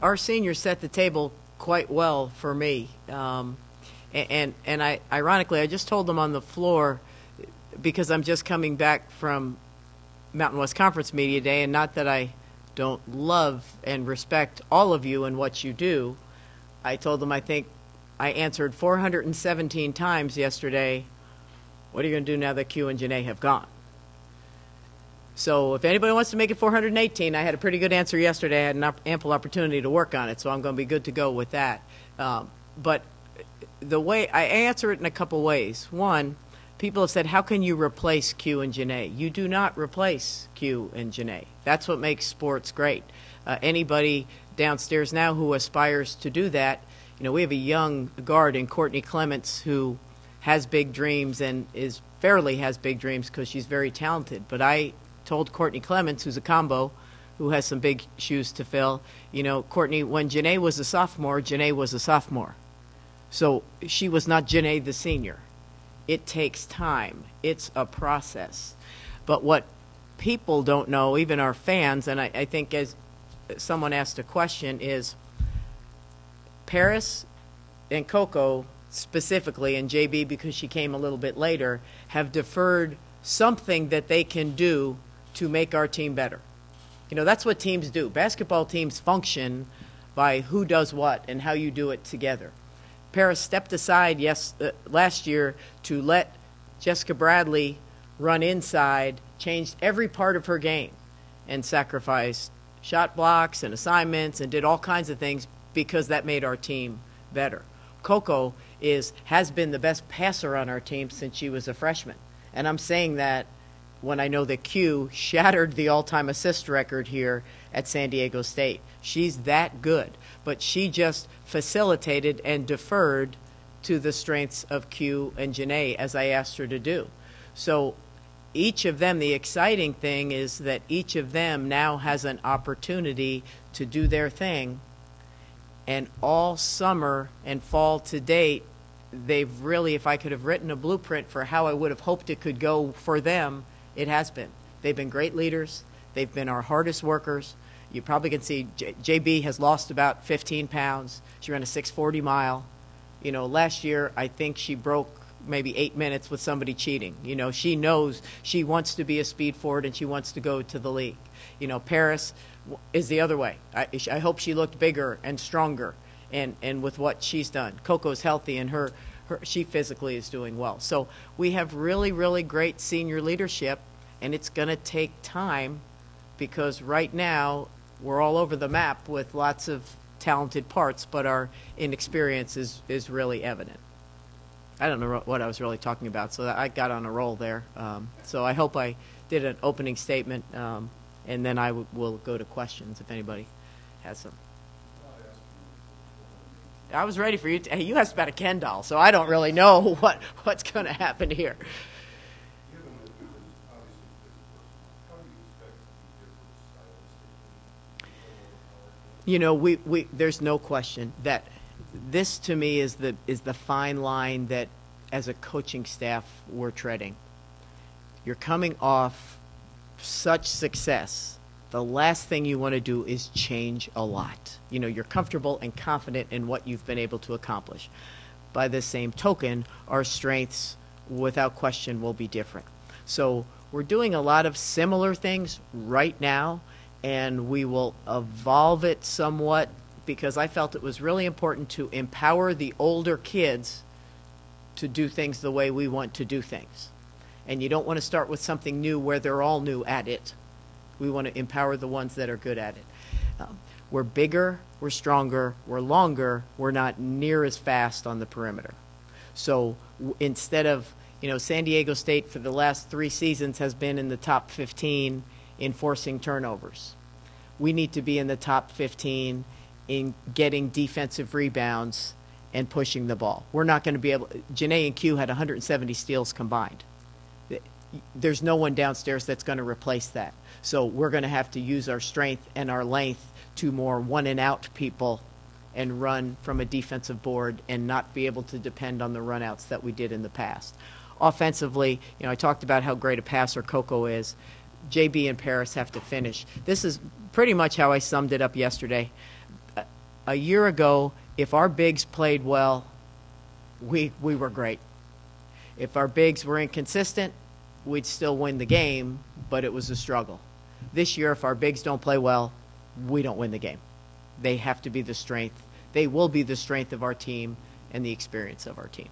our seniors set the table quite well for me. Ironically, I just told them on the floor, because I'm just coming back from Mountain West Conference Media Day, and not that I don't love and respect all of you and what you do. I told them I think I answered 417 times yesterday, what are you going to do now that Q and Janae have gone? So if anybody wants to make it 418, I had a pretty good answer yesterday. I had an ample opportunity to work on it, so I'm going to be good to go with that. But the way I answer it in a couple ways. One, people have said, how can you replace Q and Janae? You do not replace Q and Janae. That's what makes sports great. Anybody downstairs now who aspires to do that, you know, we have a young guard in Courtney Clements who has big dreams and has big dreams because she's very talented. But I told Courtney Clements, who's a combo, who has some big shoes to fill, you know, Courtney, when Janae was a sophomore, Janae was a sophomore. So she was not Janae the senior. It takes time. It's a process. But what people don't know, even our fans, and I think as someone asked a question, is Paris and Coco specifically, and JB because she came a little bit later, have deferred something that they can do to make our team better. You know, that's what teams do. Basketball teams function by who does what and how you do it together. Paris stepped aside last year to let Jessica Bradley run inside, changed every part of her game, and sacrificed shot blocks and assignments and did all kinds of things because that made our team better. Coco has been the best passer on our team since she was a freshman. And I'm saying that when I know that Q shattered the all-time assist record here at San Diego State. She's that good. But she just facilitated and deferred to the strengths of Q and Janae, as I asked her to do. So each of them, the exciting thing is that each of them now has an opportunity to do their thing. And all summer and fall to date, they've really, if I could have written a blueprint for how I would have hoped it could go for them, it has been. They've been great leaders. They've been our hardest workers. You probably can see JB has lost about 15 pounds. She ran a 6:40 mile. You know, last year I think she broke maybe 8 minutes with somebody cheating. You know, she knows she wants to be a speed forward and she wants to go to the league. You know, Paris is the other way. I hope she looked bigger and stronger and with what she's done. Coco's healthy and she physically is doing well. So we have really, really great senior leadership, and it's going to take time because right now we're all over the map with lots of talented parts, but our inexperience is really evident. I don't know what I was really talking about, so I got on a roll there. So I hope I did an opening statement, and then I will go to questions if anybody has some. I was ready for you. Hey, you asked about a Ken doll, so I don't really know what's going to happen here. You know, there's no question that this to me is the fine line that as a coaching staff we're treading. You're coming off such success. The last thing you want to do is change a lot. You know, you're comfortable and confident in what you've been able to accomplish. By the same token, our strengths, without question, will be different. So we're doing a lot of similar things right now, and we will evolve it somewhat because I felt it was really important to empower the older kids to do things the way we want to do things. And you don't want to start with something new where they're all new at it. We want to empower the ones that are good at it. We're bigger, we're stronger, we're longer, we're not near as fast on the perimeter. So instead of, you know, San Diego State for the last 3 seasons has been in the top 15 in forcing turnovers. We need to be in the top 15 in getting defensive rebounds and pushing the ball. We're not going to be able, Janae and Q had 170 steals combined. There's no one downstairs that's going to replace that. So we're going to have to use our strength and our length to more one and out people and run from a defensive board and not be able to depend on the runouts that we did in the past. Offensively, you know, I talked about how great a passer Coco is. JB and Paris have to finish. This is pretty much how I summed it up yesterday. a year ago, if our bigs played well, we were great. If our bigs were inconsistent, we'd still win the game, but it was a struggle. This year, if our bigs don't play well, we don't win the game. They have to be the strength. They will be the strength of our team and the experience of our team.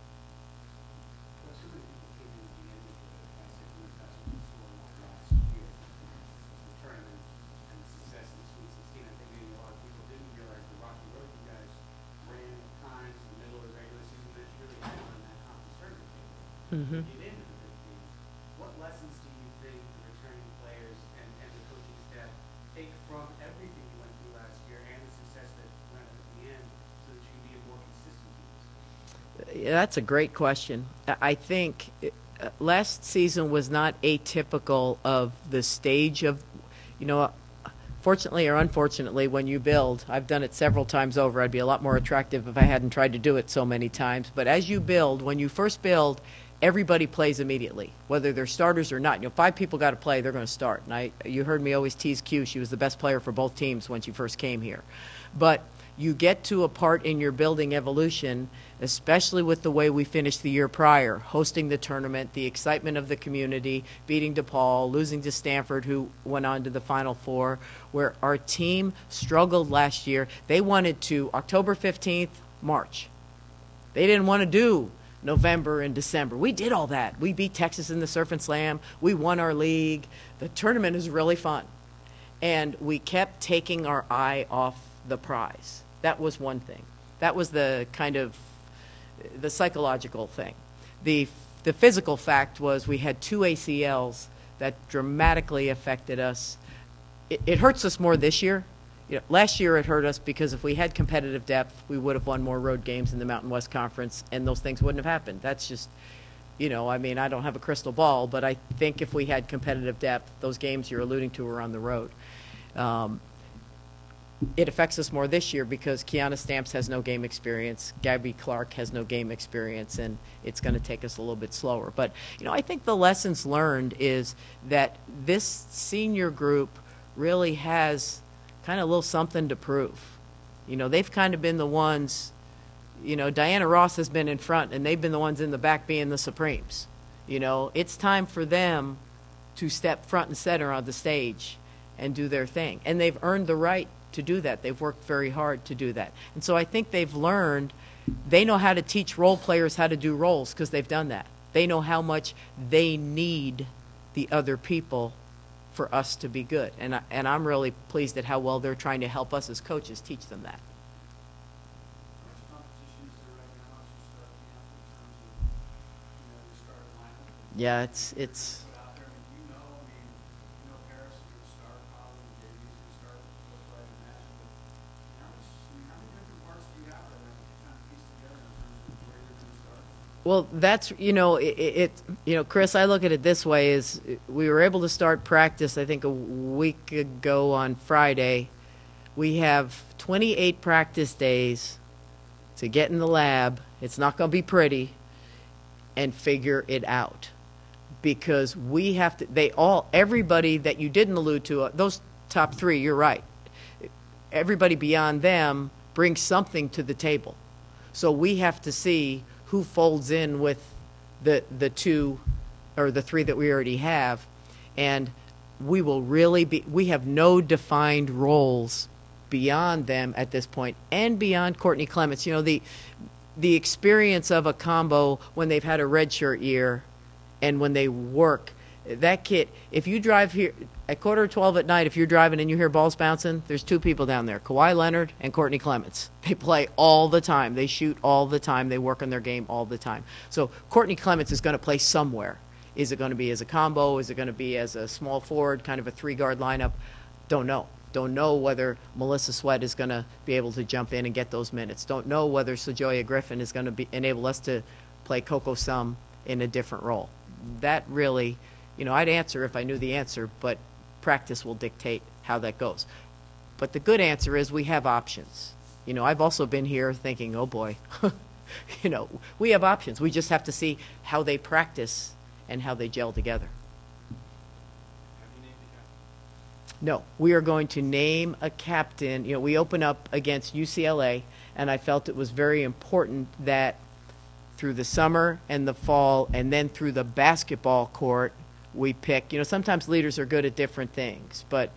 Mm-hmm. What lessons do you think the returning players and the coaching staff take from everything you went through last year and the success that went at the end so that you can be a more consistent team? Yeah, that's a great question. I think last season was not atypical of the stage of, fortunately or unfortunately, when you build, I've done it several times over. I'd be a lot more attractive if I hadn't tried to do it so many times. But as you build, when you first build, everybody plays immediately, whether they're starters or not. 5 people got to play, they're going to start. And you heard me always tease Q. She was the best player for both teams when she first came here. But you get to a part in your building evolution, especially with the way we finished the year prior, hosting the tournament, the excitement of the community, beating DePaul, losing to Stanford, who went on to the Final Four, where our team struggled last year. They wanted to October 15th, March. They didn't want to do November and December. We did all that. We beat Texas in the Surf and Slam. We won our league. The tournament is really fun. And we kept taking our eye off the prize. That was one thing. That was the kind of the psychological thing. The physical fact was we had 2 ACLs that dramatically affected us. It hurts us more this year. Last year it hurt us because if we had competitive depth, we would have won more road games in the Mountain West Conference, and those things wouldn't have happened. That's just, I don't have a crystal ball, but I think if we had competitive depth, those games you're alluding to are on the road. It affects us more this year because Kiana Stamps has no game experience, Gabby Clark has no game experience, and it's going to take us a little bit slower. But, I think the lessons learned is that this senior group really has kind of a little something to prove. They've kind of been the ones, Diana Ross has been in front, and they've been the ones in the back being the Supremes. It's time for them to step front and center on the stage and do their thing. And they've earned the right to do that. They've worked very hard to do that. And so I think they've learned, they know how to teach role players how to do roles because they've done that. They know how much they need the other people for us to be good. And I'm really pleased at how well they're trying to help us as coaches teach them that. Yeah, it's well, that's, Chris, I look at it this way, is we were able to start practice, I think, a week ago on Friday. We have 28 practice days to get in the lab. It's not going to be pretty, and figure it out. Because we have to, everybody that you didn't allude to, those top 3, you're right. Everybody beyond them brings something to the table. So we have to see who folds in with the 2 or the 3 that we already have. And we have no defined roles beyond them at this point, and beyond Courtney Clements. The experience of a combo when they've had a redshirt year and when they work, that kid, if you drive here at 11:45 at night, if you're driving and you hear balls bouncing, there's 2 people down there, Kawhi Leonard and Courtney Clements. They play all the time. They shoot all the time. They work on their game all the time. So Courtney Clements is going to play somewhere. Is it going to be as a combo? Is it going to be as a small forward, kind of a 3-guard lineup? Don't know. Don't know whether Melissa Sweat is going to be able to jump in and get those minutes. Don't know whether Sojoya Griffin is going to enable us to play Coco Sum in a different role. That really, I'd answer if I knew the answer, but practice will dictate how that goes. But the good answer is we have options. I've also been here thinking, oh boy, we have options. We just have to see how they practice and how they gel together. No, we are going to name a captain. You know, we open up against UCLA, and I felt it was very important that through the summer and the fall and then through the basketball court, we pick. You know, sometimes leaders are good at different things, but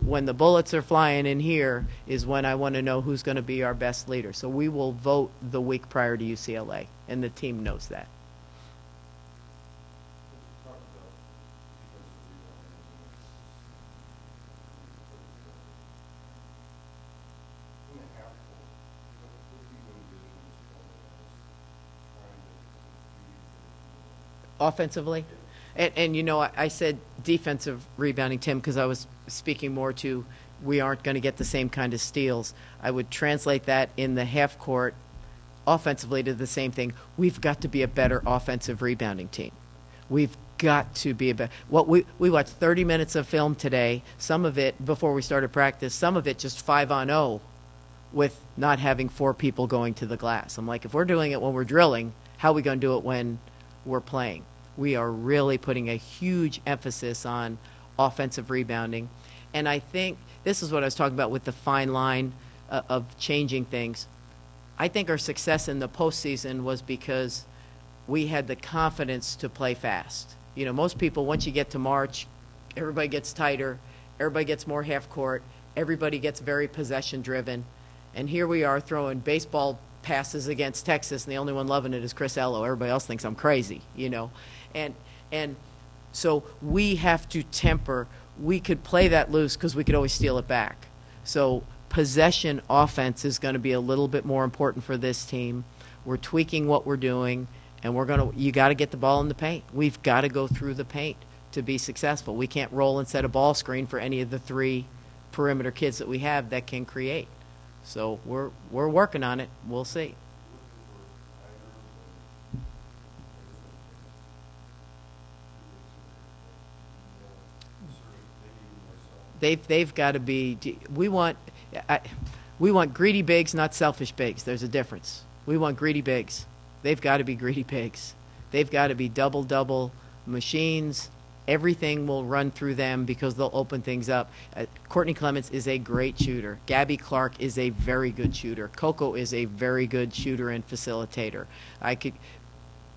when the bullets are flying in here is when I want to know who's going to be our best leader. So we will vote the week prior to UCLA, and the team knows that. Offensively. And you know, I said defensive rebounding, Tim, because I was speaking more to we aren't going to get the same kind of steals. I would translate that in the half court offensively to the same thing. We've got to be a better offensive rebounding team. We've got to be a better. We watched 30 minutes of film today, some of it before we started practice, some of it just 5-on-0 with not having 4 people going to the glass. I'm like, if we're doing it when we're drilling, how are we going to do it when we're playing? We are really putting a huge emphasis on offensive rebounding. And I think this is what I was talking about with the fine line of changing things. I think our success in the postseason was because we had the confidence to play fast. You know, most people, once you get to March, everybody gets tighter, everybody gets more half court, everybody gets very possession driven. And here we are throwing baseball passes against Texas, and the only one loving it is Chris Ello. Everybody else thinks I'm crazy, you know. And so we have to temper. We could play that loose because we could always steal it back. So possession offense is going to be a little bit more important for this team. We're tweaking what we're doing, and you got to get the ball in the paint. We've got to go through the paint to be successful. We can't roll and set a ball screen for any of the 3 perimeter kids that we have that can create. So we're working on it. We'll see. They've got to be. We want greedy bigs, not selfish bigs. There's a difference. We want greedy bigs. They've got to be greedy bigs. They've got to be double machines. Everything will run through them because they'll open things up. Courtney Clements is a great shooter. Gabby Clark is a very good shooter. Coco is a very good shooter and facilitator.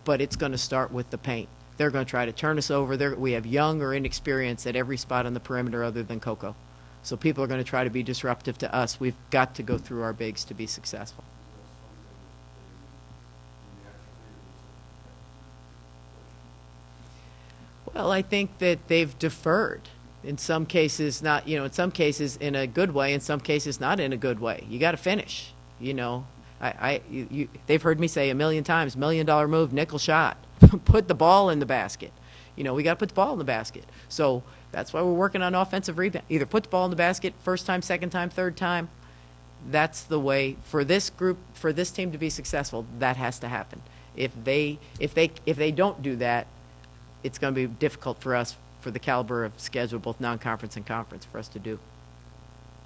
But it's going to start with the paint. They're going to try to turn us over. We have young or inexperienced at every spot on the perimeter other than Coco. So people are going to try to be disruptive to us. We've got to go through our bigs to be successful. Well, I think that they've deferred. In some cases, not, you know, in some cases in a good way, in some cases not in a good way. You got to finish, you know. They've heard me say a million times, $1 million move, nickel shot. Put the ball in the basket. You know, we got to put the ball in the basket. So that's why we're working on offensive rebound. Either put the ball in the basket first time, second time, third time. That's the way for this group, for this team to be successful. That has to happen. If they don't do that, it's going to be difficult for us, for the caliber of schedule, both non-conference and conference, for us to do.